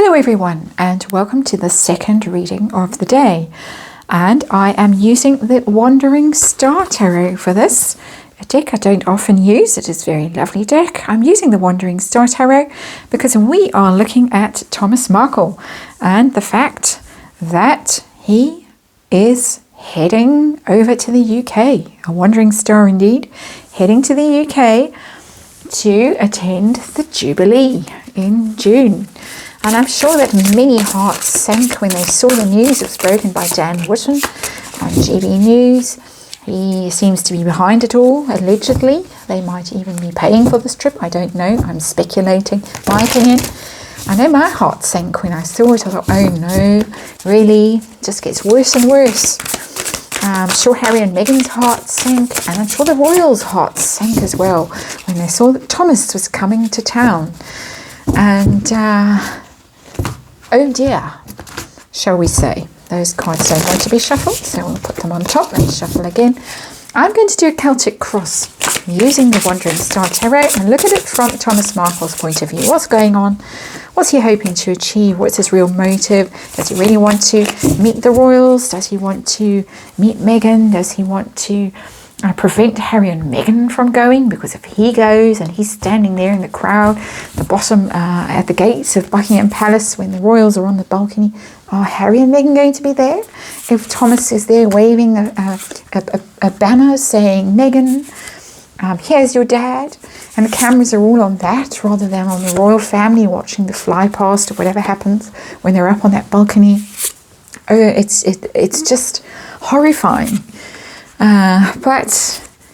Hello everyone, and welcome to the second reading of the day. And I am using the Wandering Star Tarot for this. A deck I don't often use. It is a very lovely deck. I'm using the Wandering Star Tarot because we are looking at Thomas Markle and the fact that he is heading over to the UK. A wandering star indeed, heading to the UK to attend the Jubilee in June. And I'm sure that many hearts sank when they saw the news. It was broken by Dan Whitten on GB News. He seems to be behind it all, allegedly. They might even be paying for this trip. I don't know. I'm speculating. My opinion. I know my heart sank when I saw it. I thought, oh no, really? It just gets worse and worse. I'm sure Harry and Meghan's hearts sank, and I'm sure the royals' hearts sank as well when they saw that Thomas was coming to town. And oh dear, shall we say. Those cards don't want to be shuffled, so we'll put them on top and shuffle again. I'm going to do a Celtic cross using the Wandering Star Tarot and look at it from Thomas Markle's point of view. What's going on? What's he hoping to achieve? What's his real motive? Does he really want to meet the royals? Does he want to meet Meghan? Does he want to prevent Harry and Meghan from going? Because if he goes and he's standing there in the crowd, the bottom at the gates of Buckingham Palace when the royals are on the balcony, are Harry and Meghan going to be there? If Thomas is there waving a banner saying, Meghan, here's your dad, and the cameras are all on that rather than on the royal family watching the fly past or whatever happens when they're up on that balcony. Oh, it's just horrifying. But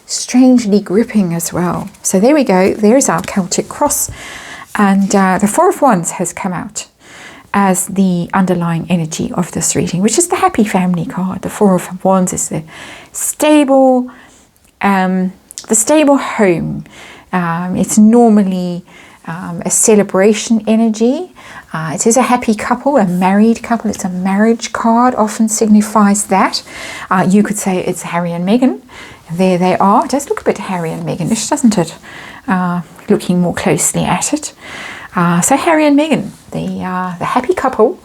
strangely gripping as well. So there we go. There's our Celtic cross. And the Four of Wands has come out as the underlying energy of this reading, which is the happy family card. The Four of Wands is the stable home. It's normally a celebration energy. It is a happy couple, a married couple. It's a marriage card, often signifies that. You could say it's Harry and Meghan. There they are. It does look a bit Harry and Meghan-ish, doesn't it? Looking more closely at it. So Harry and Meghan, the happy couple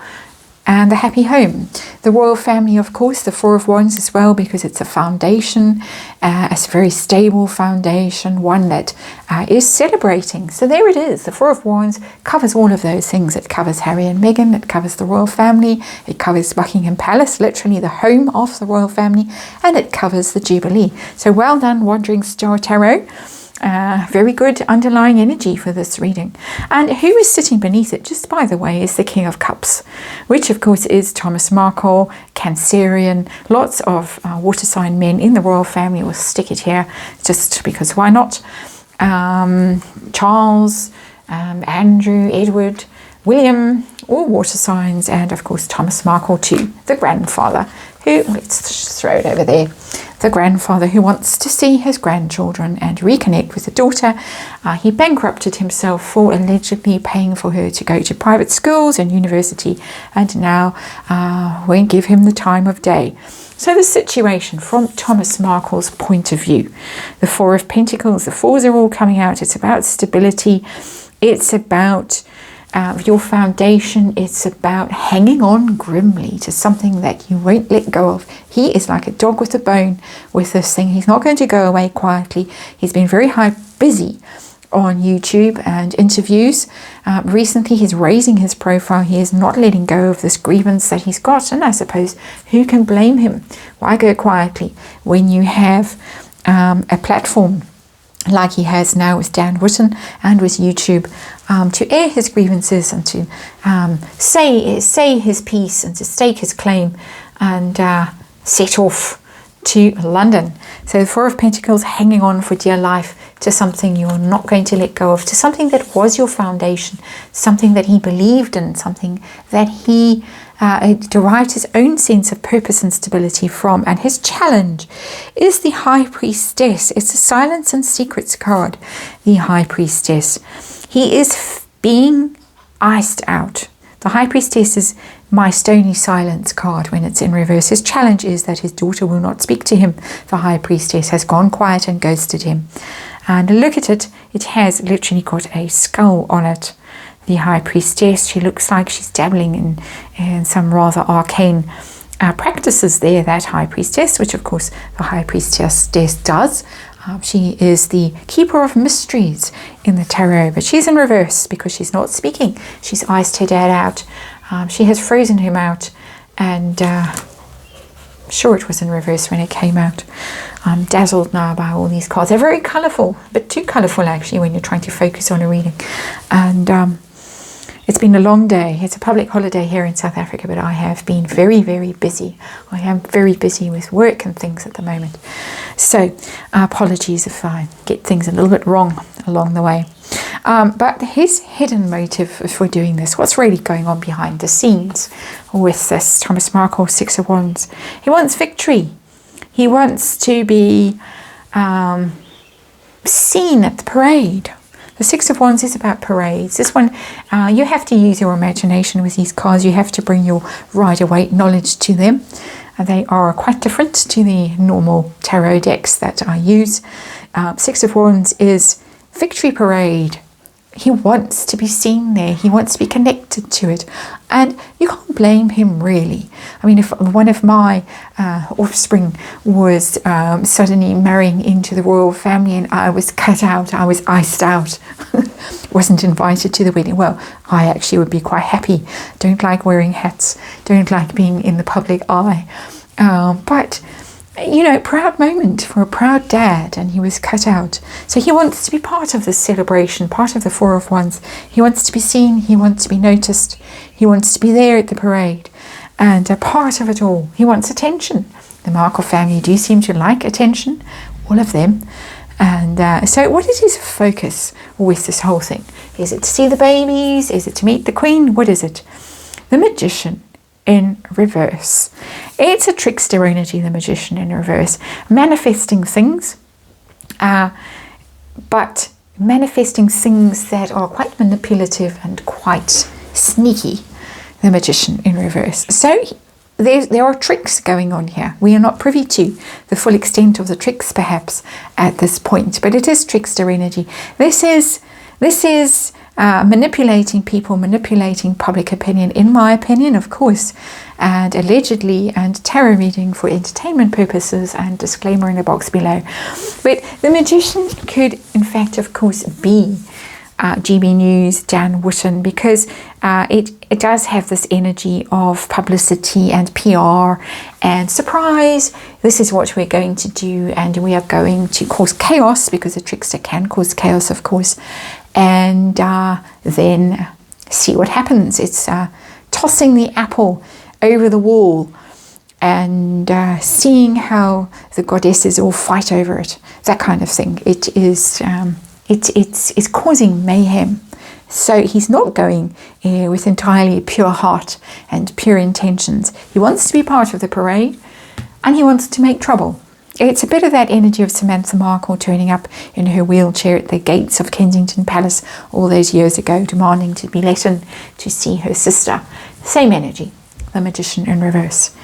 and the happy home. The royal family, of course, the Four of Wands as well, because it's a foundation, a very stable foundation, one that is celebrating. So there it is. The Four of Wands covers all of those things. It covers Harry and Meghan. It covers the royal family. It covers Buckingham Palace, literally the home of the royal family. And it covers the Jubilee. So well done, Wandering Star Tarot. Very good underlying energy for this reading. And who is sitting beneath it, just by the way, is the King of Cups, which of course is Thomas Markle, Cancerian, lots of water sign men in the royal family. We'll stick it here just because why not? Charles, Andrew, Edward, William, all water signs, and of course Thomas Markle too, the grandfather, who, let's throw it over there, the grandfather who wants to see his grandchildren and reconnect with the daughter. He bankrupted himself for allegedly paying for her to go to private schools and university, and now won't give him the time of day. So the situation from Thomas Markle's point of view, the Four of Pentacles, the fours are all coming out. It's about stability. It's about your foundation. It's about hanging on grimly to something that you won't let go of. He is like a dog with a bone with this thing. He's not going to go away quietly. He's been very busy on YouTube and interviews. Recently he's raising his profile. He is not letting go of this grievance that he's got, and I suppose who can blame him? Why go quietly when you have a platform like he has now with Dan Whitten and with YouTube, to air his grievances and to say his piece and to stake his claim and set off to London. So the Four of Pentacles, hanging on for dear life to something you're not going to let go of, to something that was your foundation, something that he believed in, something that he derived his own sense of purpose and stability from. And his challenge is the High Priestess. It's a silence and secrets card, the High Priestess. He is being iced out. The High Priestess is my stony silence card when it's in reverse. His challenge is that his daughter will not speak to him. The High Priestess has gone quiet and ghosted him. And look at it. It has literally got a skull on it. the High Priestess. She looks like she's dabbling in some rather arcane practices there, that High Priestess, which of course the High Priestess does. She is the keeper of mysteries in the tarot, but she's in reverse because she's not speaking. She's iced her dad out. She has frozen him out, and sure, it was in reverse when it came out. I'm dazzled now by all these cards. They're very colourful, a bit too colourful actually when you're trying to focus on a reading. And it's been a long day. It's a public holiday here in South Africa, but I have been very, very busy. I am very busy with work and things at the moment. So apologies if I get things a little bit wrong along the way. But his hidden motive for doing this, what's really going on behind the scenes with this Thomas Markle, Six of Wands? He wants victory. He wants to be seen at the parade. The Six of Wands is about parades. This one, you have to use your imagination with these cards. You have to bring your Rider-Waite knowledge to them. They are quite different to the normal tarot decks that I use. Six of Wands is victory parade. He wants to be seen there. He wants to be connected to it. And you can't blame him, really. I mean, if one of my offspring was suddenly marrying into the royal family and I was cut out, I was iced out, wasn't invited to the wedding, well, I actually would be quite happy. Don't like wearing hats. Don't like being in the public eye. But you know, proud moment for a proud dad, and he was cut out. So he wants to be part of this celebration, part of the Four of Wands. He wants to be seen, he wants to be noticed, he wants to be there at the parade, and a part of it all. He wants attention. The Markle family do seem to like attention, all of them. And so what is his focus with this whole thing? Is it to see the babies? Is it to meet the Queen? What is it? The Magician in reverse. It's a trickster energy, the Magician in reverse, manifesting things, but manifesting things that are quite manipulative and quite sneaky, the Magician in reverse. So there are tricks going on here. We are not privy to the full extent of the tricks perhaps at this point, but it is trickster energy. This is manipulating people, manipulating public opinion, in my opinion, of course, and allegedly, and tarot reading for entertainment purposes, and disclaimer in the box below. But the Magician could, in fact, of course, be GB News, Dan Wootton, because it does have this energy of publicity and PR and surprise. This is what we're going to do, and we are going to cause chaos, because a trickster can cause chaos, of course, and then see what happens. It's tossing the apple over the wall and seeing how the goddesses all fight over it, that kind of thing. It is it's causing mayhem. So he's not going with entirely pure heart and pure intentions. He wants to be part of the parade, and he wants to make trouble. It's a bit of that energy of Samantha Markle turning up in her wheelchair at the gates of Kensington Palace all those years ago, demanding to be let in to see her sister. Same energy, the Magician in reverse.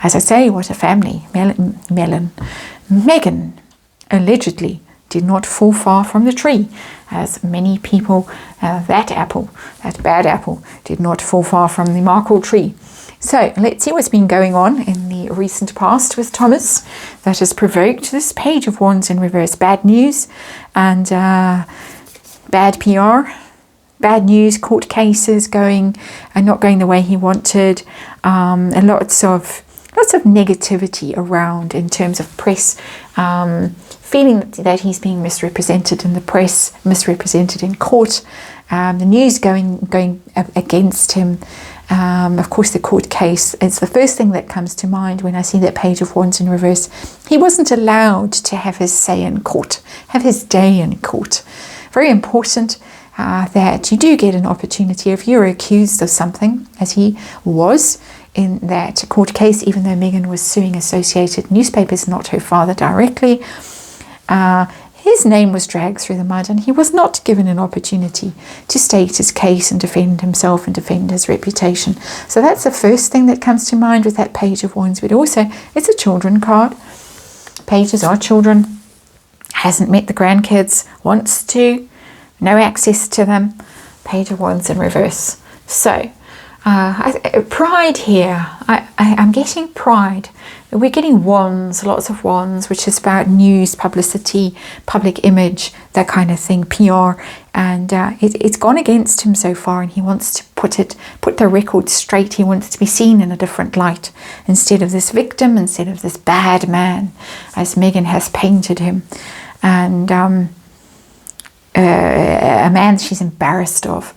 As I say, what a family. Meghan allegedly did not fall far from the tree, as many people, that bad apple, did not fall far from the Markle tree. So let's see what's been going on in the recent past with Thomas that has provoked this Page of Wands in reverse. Bad news and bad PR, bad news, court cases going and not going the way he wanted, and lots of negativity around in terms of press, feeling that he's being misrepresented in the press, misrepresented in court, the news going against him. Of course, the court case, it's the first thing that comes to mind when I see that Page of Wands in reverse. He wasn't allowed to have his say in court, have his day in court. Very important that you do get an opportunity if you're accused of something, as he was in that court case, even though Meghan was suing Associated Newspapers, not her father directly. His name was dragged through the mud, and he was not given an opportunity to state his case and defend himself and defend his reputation. So that's the first thing that comes to mind with that Page of Wands. But also, it's a children card. Pages are children. Hasn't met the grandkids, wants to, no access to them. Page of Wands in reverse. So, pride here. I'm getting pride. We're getting wands, lots of wands, which is about news, publicity, public image, that kind of thing, PR. And it's gone against him so far, and he wants to put the record straight. He wants to be seen in a different light, instead of this victim, instead of this bad man, as Meghan has painted him. And a man she's embarrassed of.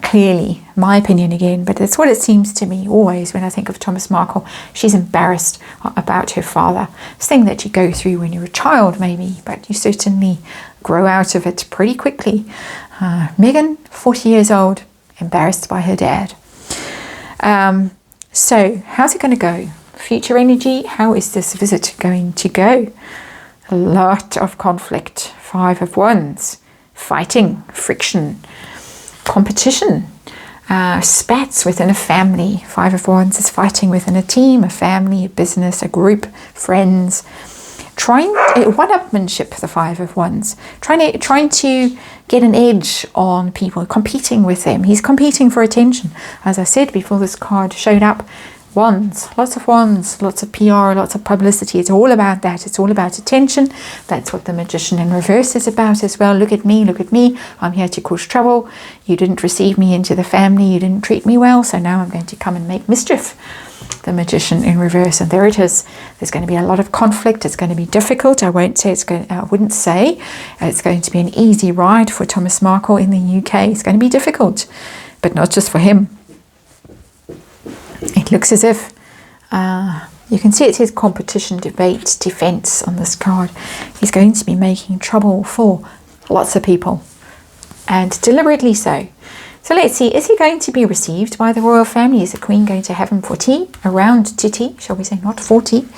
Clearly, my opinion again, but it's what it seems to me always when I think of Thomas Markle. She's embarrassed about her father. This thing that you go through when you're a child, maybe, but you certainly grow out of it pretty quickly. Meghan, 40 years old, embarrassed by her dad. So, how's it going to go? Future energy, how is this visit going to go? A lot of conflict. 5 of Wands. Fighting, friction, competition, spats within a family. 5 of Wands is fighting within a team, a family, a business, a group, friends. One-upmanship, the 5 of Wands. Trying to get an edge on people, competing with them. He's competing for attention. As I said before this card showed up, wands, lots of PR, lots of publicity. It's all about that. It's all about attention. That's what the Magician in reverse is about as well. Look at me, look at me. I'm here to cause trouble. You didn't receive me into the family. You didn't treat me well. So now I'm going to come and make mischief. The Magician in reverse. And there it is. There's going to be a lot of conflict. It's going to be difficult. I wouldn't say it's going to be an easy ride for Thomas Markle in the UK. It's going to be difficult, but not just for him. It looks as if you can see it says competition, debate, defense on this card. He's going to be making trouble for lots of people, and deliberately so. So let's see, is he going to be received by the royal family? Is the Queen going to have him for tea, around to tea, shall we say, not for tea?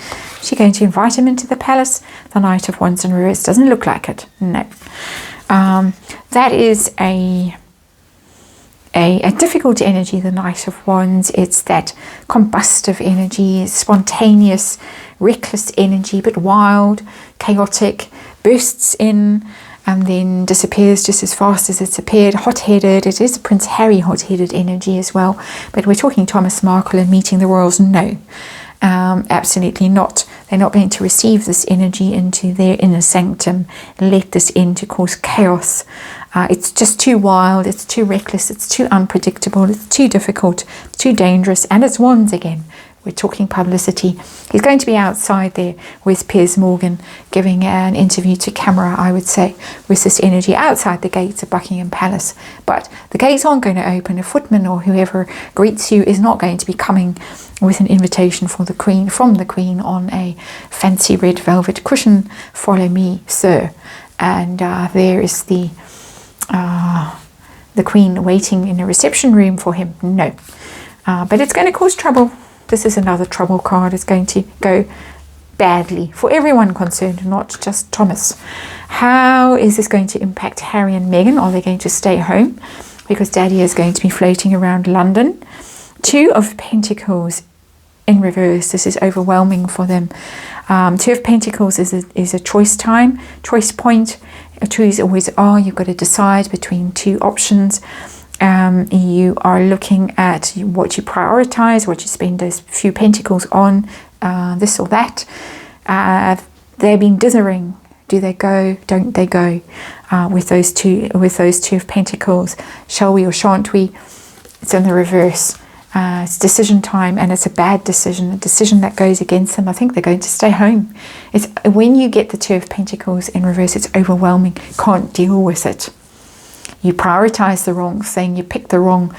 Is she going to invite him into the palace? The Knight of Wands in reverse doesn't look like it, no. That is a difficult energy, the Knight of Wands. It's that combustive energy, spontaneous, reckless energy, but wild, chaotic, bursts in and then disappears just as fast as it's appeared. Hot-headed. It is Prince Harry hot-headed energy as well. But we're talking Thomas Markle and meeting the royals. No, absolutely not. They're not going to receive this energy into their inner sanctum, let this in to cause chaos. It's just too wild, it's too reckless, it's too unpredictable, it's too difficult, too dangerous, and it's wands again. We're talking publicity. He's going to be outside there with Piers Morgan giving an interview to camera, I would say, with this energy outside the gates of Buckingham Palace. But the gates aren't going to open. A footman or whoever greets you is not going to be coming with an invitation from the Queen on a fancy red velvet cushion. Follow me, sir. And there is the Queen waiting in a reception room for him. No. But it's going to cause trouble. This is another trouble card. It's going to go badly for everyone concerned, not just Thomas. How is this going to impact Harry and Meghan? Are they going to stay home? Because Daddy is going to be floating around London. 2 of Pentacles in reverse. This is overwhelming for them. 2 of Pentacles is a choice time, choice point. 2s always are. You've got to decide between 2 options. You are looking at what you prioritize, what you spend those few pentacles on, this or that. They've been dithering. Do they go? Don't they go? With those two of Pentacles, shall we or shan't we? It's in the reverse. It's decision time, and it's a bad decision, a decision that goes against them. I think they're going to stay home. It's when you get the 2 of Pentacles in reverse, it's overwhelming. Can't deal with it. You prioritize the wrong thing, you pick the wrong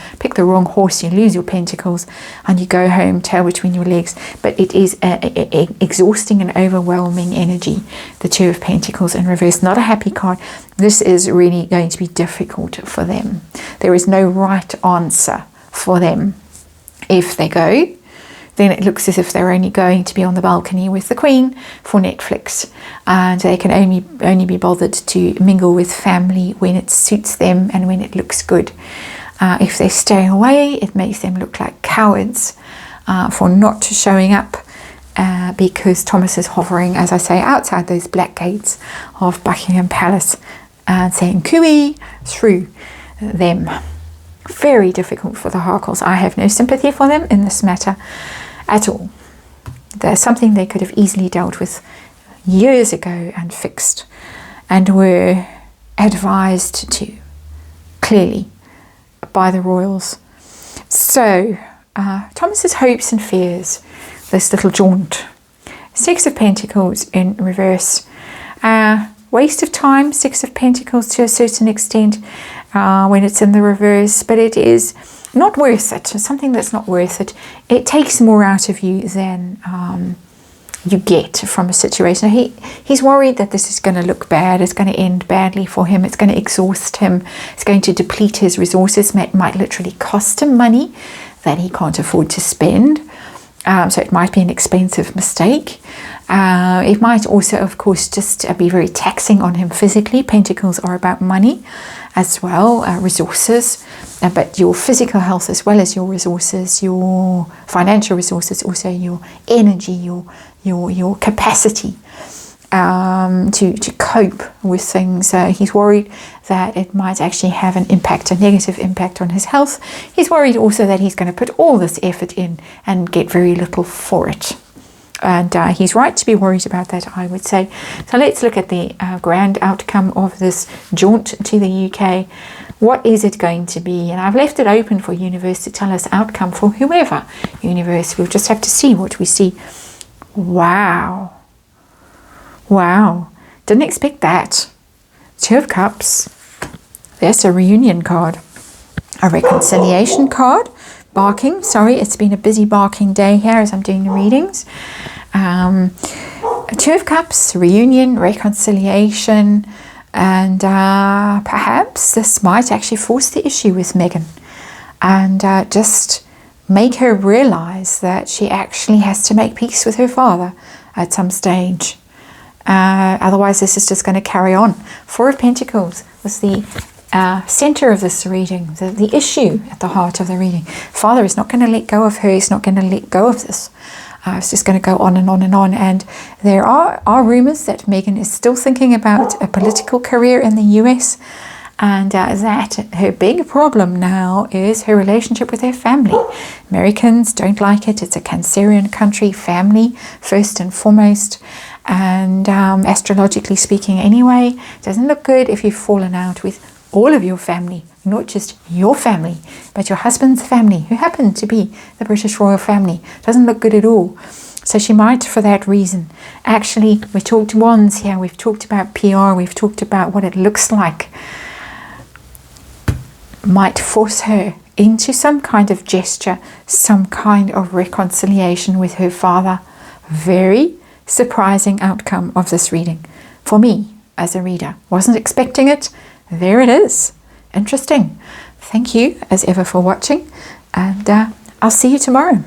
horse, you lose your pentacles, and you go home, tail between your legs. But it is exhausting and overwhelming energy. The 2 of Pentacles in reverse, not a happy card. This is really going to be difficult for them. There is no right answer for them. If they go, then it looks as if they're only going to be on the balcony with the Queen for Netflix, and they can only be bothered to mingle with family when it suits them and when it looks good. If they stay away, it makes them look like cowards for not showing up, because Thomas is hovering, as I say, outside those black gates of Buckingham Palace and saying cooey through them. Very difficult for the Harkles. I have no sympathy for them in this matter at all. There's something they could have easily dealt with years ago and fixed, and were advised to, clearly, by the royals. So, Thomas's hopes and fears, this little jaunt. Six of Pentacles in reverse. Waste of time, Six of Pentacles to a certain extent when it's in the reverse, but it is not worth it. It's something that's not worth it. It takes more out of you than you get from a situation. He's worried that this is going to look bad. It's going to end badly for him. It's going to exhaust him. It's going to deplete his resources. It might literally cost him money that he can't afford to spend. So it might be an expensive mistake. It might also, of course, just be very taxing on him physically. Pentacles are about money as well, resources, but your physical health as well as your resources, your financial resources, also your energy, your capacity to cope with things. He's worried that it might actually have an impact, a negative impact on his health. He's worried also that he's going to put all this effort in and get very little for it. And he's right to be worried about that, I would say. So let's look at the grand outcome of this jaunt to the UK. What is it going to be? And I've left it open for universe to tell us outcome for whoever. Universe, we'll just have to see what we see. Wow. Wow. Didn't expect that. Two of Cups. There's a reunion card. A reconciliation card. Barking. Sorry, it's been a busy barking day here as I'm doing the readings. Two of Cups, reunion, reconciliation, and perhaps this might actually force the issue with Meghan and just make her realize that she actually has to make peace with her father at some stage. Otherwise, this is just going to carry on. Four of Pentacles was the center of this reading, the issue at the heart of the reading. Father is not going to let go of her. He's not going to let go of this. It's just going to go on and on and on. And there are rumors that Meghan is still thinking about a political career in the US, and that her big problem now is her relationship with her family. Americans don't like it. It's a Cancerian country, family first and foremost. And astrologically speaking anyway, it doesn't look good if you've fallen out with all of your family, not just your family, but your husband's family, who happen to be the British royal family. Doesn't look good at all. So she might, for that reason, actually, we talked wands here, we've talked about PR, we've talked about what it looks like, might force her into some kind of gesture, some kind of reconciliation with her father. Very surprising outcome of this reading for me as a reader. Wasn't expecting it. There it is. Interesting. Thank you as ever for watching, and I'll see you tomorrow.